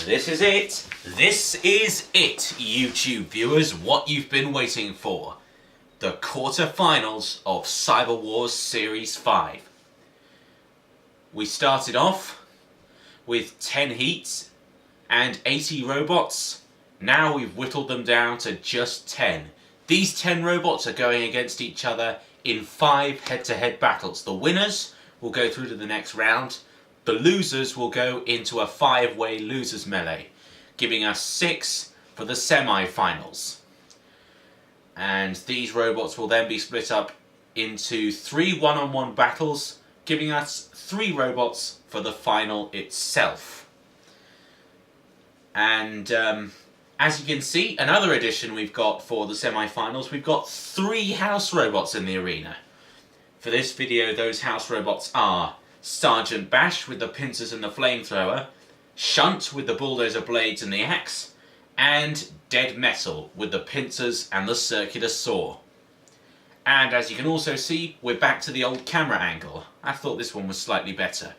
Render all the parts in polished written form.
This is it. This is it, YouTube viewers, what you've been waiting for. The quarterfinals of Cyberwars Series 5. We started off with 10 heats and 80 robots. Now we've whittled them down to just 10. These 10 robots are going against each other in 5 head-to-head battles. The winners will go through to the next round. The losers will go into a 5-way losers melee, giving us 6 for the semi-finals. And these robots will then be split up into 3 one-on-one battles, giving us 3 robots for the final itself. And as you can see, another addition we've got for the semi-finals, we've got 3 house robots in the arena. For this video, those house robots are Sergeant Bash with the pincers and the flamethrower, Shunt with the bulldozer blades and the axe, and Dead Metal with the pincers and the circular saw. And as you can also see, we're back to the old camera angle. I thought this one was slightly better.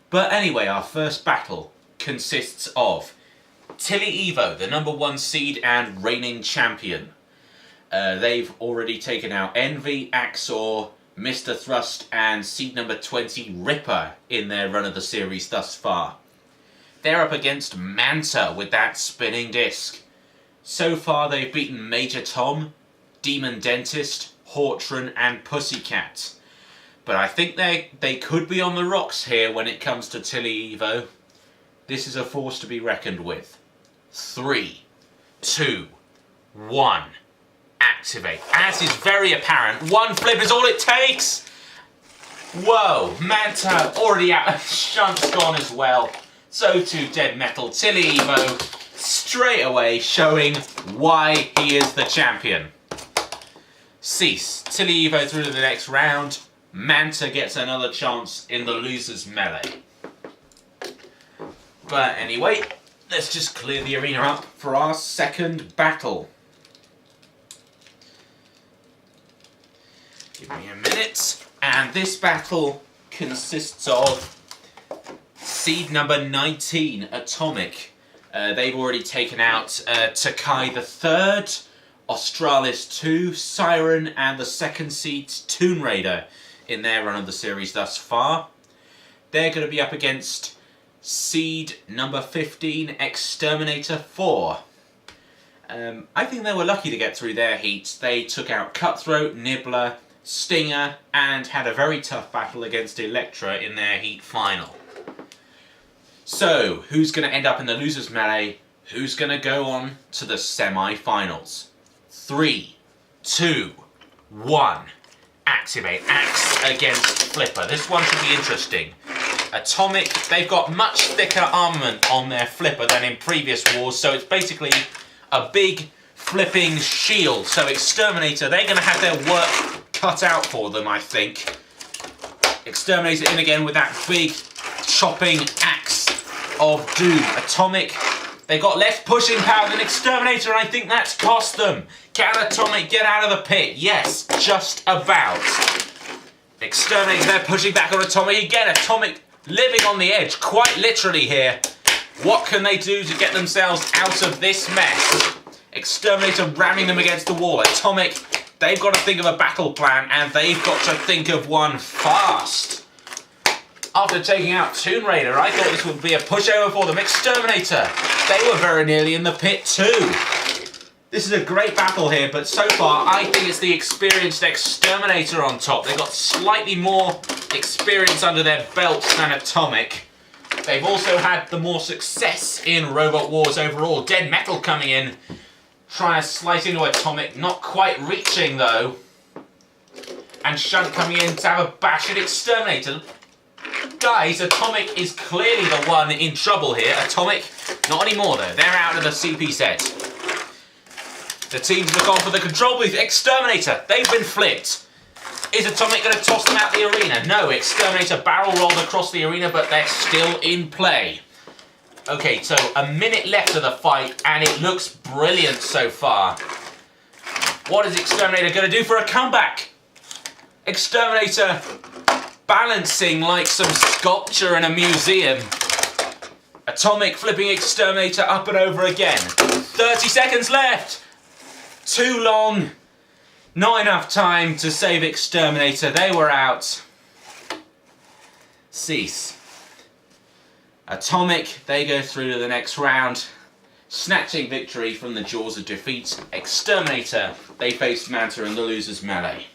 But anyway, our first battle consists of Tilly Evo, the #1 seed and reigning champion. They've already taken out Envy, Axor, Mr. Thrust and seed number 20 Ripper in their run of the series thus far. They're up against Manta with that spinning disc. So far they've beaten Major Tom, Demon Dentist, Hortron and Pussycat. But I think they could be on the rocks here when it comes to Tilly Evo. This is a force to be reckoned with. 3, 2, 1. Activate. As is very apparent, 1 flip is all it takes! Whoa, Manta already out, Shunt's gone as well. So too Dead Metal. Tilly Evo straight away showing why he is the champion. Cease. Tilly Evo through to the next round. Manta gets another chance in the losers melee. But anyway, let's just clear the arena up for our second battle. Give me a minute. And this battle consists of seed number 19, Atomic. They've already taken out Takai the 3rd, Australis 2, Siren, and the 2nd seed, Toon Raider, in their run of the series thus far. They're going to be up against seed number 15, X-terminator 4. I think they were lucky to get through their heats. They took out Cutthroat, Nibbler, Stinger, and had a very tough battle against Electra in their heat final. So, who's going to end up in the losers melee? Who's going to go on to the semi-finals? 3, 2, 1. Activate. Axe against Flipper. This one should be interesting. Atomic, they've got much thicker armament on their Flipper than in previous wars, so it's basically a big flipping shield. So Exterminator, they're going to have their work cut out for them, I think. Exterminator in again with that big chopping axe of doom. Atomic, they got less pushing power than Exterminator, and I think that's cost them. Can Atomic get out of the pit? Yes, just about. Exterminator, they're pushing back on Atomic again. Atomic living on the edge, quite literally here. What can they do to get themselves out of this mess? Exterminator ramming them against the wall. Atomic, they've got to think of a battle plan, and they've got to think of one fast. After taking out Toon Raider, I thought this would be a pushover for them. Exterminator, they were very nearly in the pit too. This is a great battle here, but so far I think it's the experienced Exterminator on top. They've got slightly more experience under their belts than Atomic. They've also had the more success in Robot Wars overall. Dead Metal coming in, trying to slice into Atomic, not quite reaching though. And Shunt coming in to have a bash at Exterminator. Guys, Atomic is clearly the one in trouble here. Atomic, not anymore though. They're out of the CP set. The teams look on for the control booth. Exterminator, they've been flipped. Is Atomic going to toss them out the arena? No, Exterminator barrel rolled across the arena, but they're still in play. Okay, so a minute left of the fight, and it looks brilliant so far. What is Exterminator going to do for a comeback? Exterminator balancing like some sculpture in a museum. Atomic flipping Exterminator up and over again. 30 seconds left. Too long. Not enough time to save Exterminator. They were out. Cease. Atomic, they go through to the next round, snatching victory from the jaws of defeat. Exterminator, they face Manta in the loser's melee.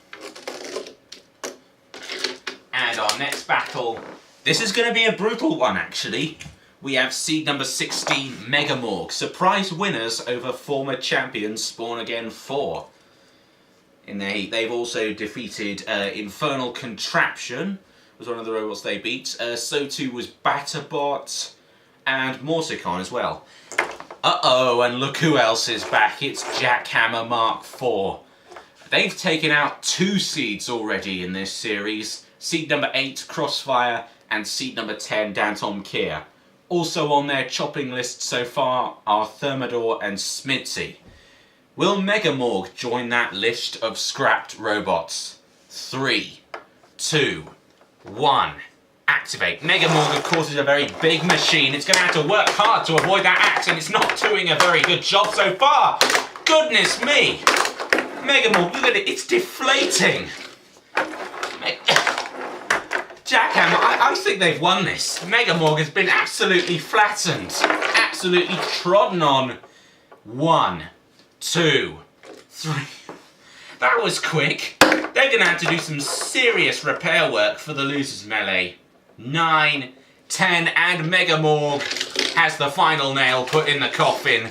And our next battle, this is going to be a brutal one actually. We have seed number 16, Mega Morge. Surprise winners over former champions Spawn Again 4. They've also defeated Infernal Contraption, was one of the robots they beat. So too was Batterbot and Morsicon as well. Uh-oh, and look who else is back. It's Jackhammer MK4. They've taken out 2 seeds already in this series. Seed number 8, Crossfire, and seed number 10, Danton Kier. Also on their chopping list so far are Thermidor and Smidsy. Will Mega Morge join that list of scrapped robots? 3, 2, 1. Activate. Mega Morge, of course, is a very big machine. It's going to have to work hard to avoid that axe, and it's not doing a very good job so far. Goodness me. Mega Morge, look at it. It's deflating. Jackhammer, I think they've won this. Mega Morge has been absolutely flattened. Absolutely trodden on. 1, 2, 3. That was quick. They're going to have to do some serious repair work for the loser's melee. 9, 10, and Mega Morge has the final nail put in the coffin.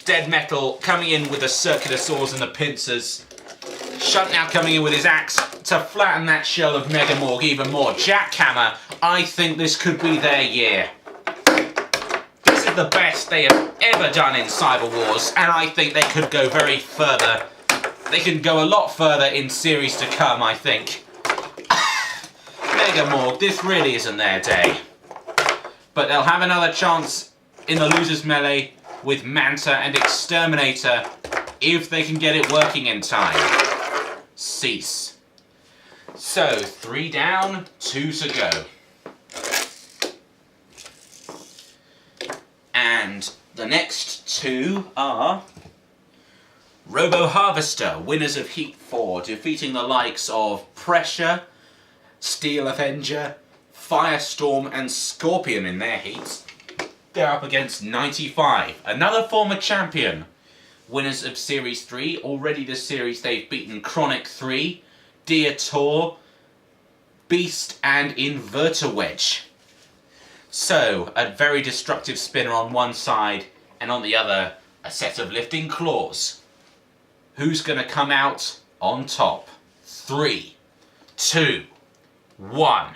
Dead Metal coming in with the circular saws and the pincers. Shunt now coming in with his axe to flatten that shell of Mega Morge even more. Jackhammer, I think this could be their year. This is the best they have ever done in Cyberwars, and I think they could go very further. They can go a lot further in series to come, I think. Mega Morge, this really isn't their day. But they'll have another chance in the loser's melee with Manta and Exterminator if they can get it working in time. Cease. So, 3 down, 2 to go. And the next 2 are Roboharvester, winners of Heat 4, defeating the likes of Pressure, Steel Avenger, Firestorm and Scorpion in their heats. They're up against 95, another former champion. Winners of Series 3, already this series they've beaten Chronic 3, Deator, Beast and Inverter Wedge. So, a very destructive spinner on one side, and on the other, a set of lifting claws. Who's going to come out on top? 3, 2, 1.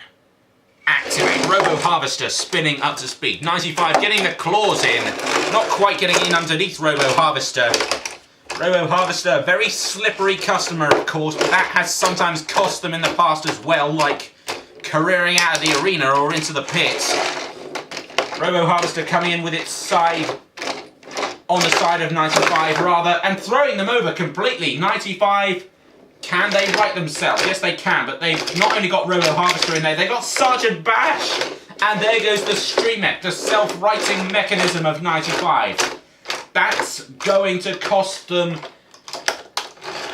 Activate. Roboharvester spinning up to speed. 95 getting the claws in. Not quite getting in underneath Roboharvester. Roboharvester, very slippery customer of course, but that has sometimes cost them in the past as well, like careering out of the arena or into the pit. Roboharvester coming in with its side, on the side of 95 rather, and throwing them over completely. 95, can they right themselves? Yes they can, but they've not only got Roboharvester in there, they've got Sergeant Bash! And there goes the Streamet, the self-righting mechanism of 95. That's going to cost them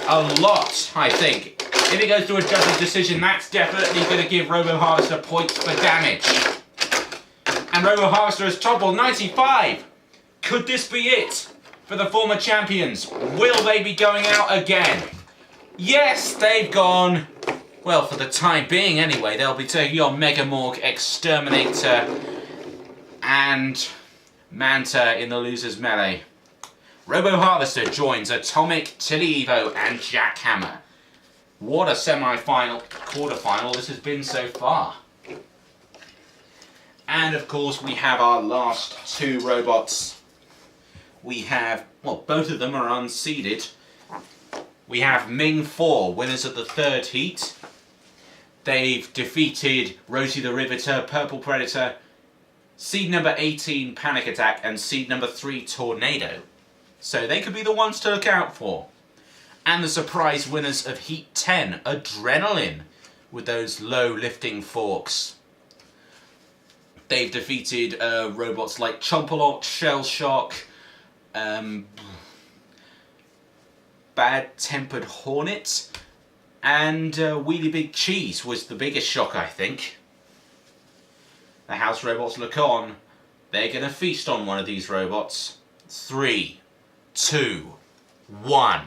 a lot, I think. If it goes to a judge's decision, that's definitely going to give Roboharvester points for damage. And Roboharvester has toppled 95! Could this be it for the former champions? Will they be going out again? Yes, they've gone. Well, for the time being anyway, they'll be taking on Mega Morge, Exterminator and Manta in the loser's melee. Roboharvester joins Atomic, Tilly Evo and Jackhammer. What a semi-final, quarter-final this has been so far. And of course we have our last 2 robots. We have, well, both of them are unseeded. We have Ming 4, winners of the 3rd heat. They've defeated Rosie the Riveter, Purple Predator, seed number 18, Panic Attack, and seed number 3, Tornado. So they could be the ones to look out for. And the surprise winners of Heat 10, Adrenalin, with those low lifting forks. They've defeated robots like Chompalot, Shell Shock, Bad Tempered Hornet, and Wheelie Big Cheese was the biggest shock, I think. The house robots look on. They're going to feast on one of these robots. 3, 2, 1.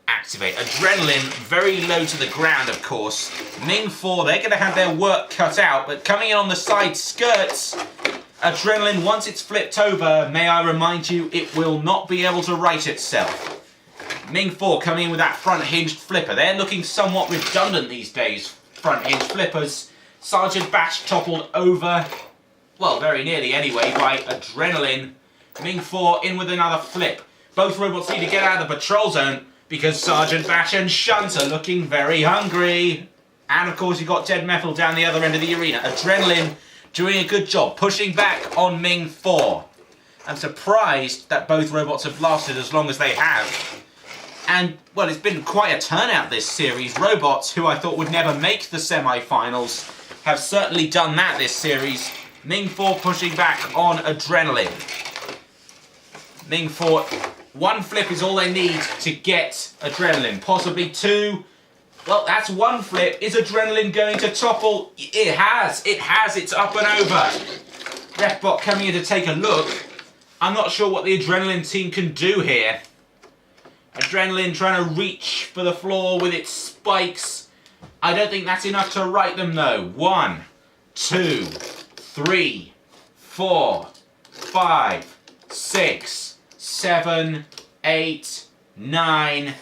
Activate. Adrenalin very low to the ground, of course. Ming4, they're going to have their work cut out, but coming in on the side skirts, Adrenalin, once it's flipped over, may I remind you, it will not be able to right itself. Ming4 coming in with that front hinged flipper. They're looking somewhat redundant these days, front hinged flippers. Sergeant Bash toppled over, well, very nearly anyway, by Adrenalin. Ming4 in with another flip. Both robots need to get out of the patrol zone because Sergeant Bash and Shunt are looking very hungry. And of course you've got Dead Metal down the other end of the arena. Adrenalin doing a good job, pushing back on Ming4. I'm surprised that both robots have lasted as long as they have. And, well, it's been quite a turnout this series. Robots, who I thought would never make the semi-finals, have certainly done that this series. Ming4 pushing back on Adrenalin. Ming4, one flip is all they need to get Adrenalin. Possibly two. Well, that's one flip. Is Adrenalin going to topple? It has. It's up and over. Refbot coming in to take a look. I'm not sure what the Adrenalin team can do here. Adrenalin trying to reach for the floor with its spikes. I don't think that's enough to right them though. 1, 2, 3, 4, 5, 6, 7, 8, 9,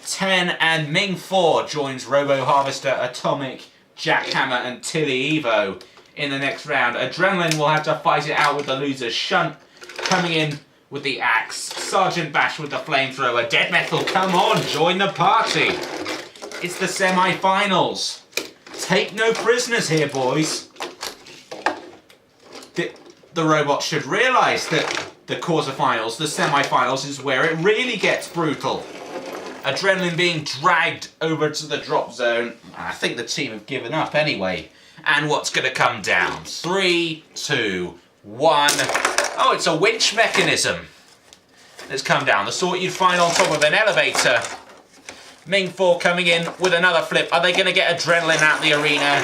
10, and Ming4 joins Roboharvester, Atomic, Jackhammer and Tilly Evo in the next round. Adrenalin will have to fight it out with the losers. Shunt coming in with the axe. Sergeant Bash with the flamethrower. Dead Metal, come on, join the party. It's the semi-finals. Take no prisoners here, boys. The robots should realise that the quarterfinals, the semi-finals, is where it really gets brutal. Adrenalin being dragged over to the drop zone. I think the team have given up anyway. And what's going to come down? 3, 2, 1. Oh, it's a winch mechanism that's come down. The sort you'd find on top of an elevator. Ming4 coming in with another flip. Are they going to get Adrenalin out the arena?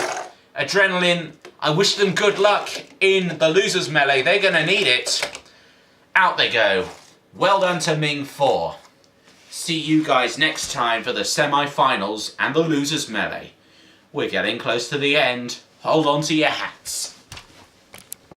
Adrenalin, I wish them good luck in the losers melee. They're going to need it. Out they go. Well done to Ming4. See you guys next time for the semi-finals and the losers melee. We're getting close to the end. Hold on to your hats.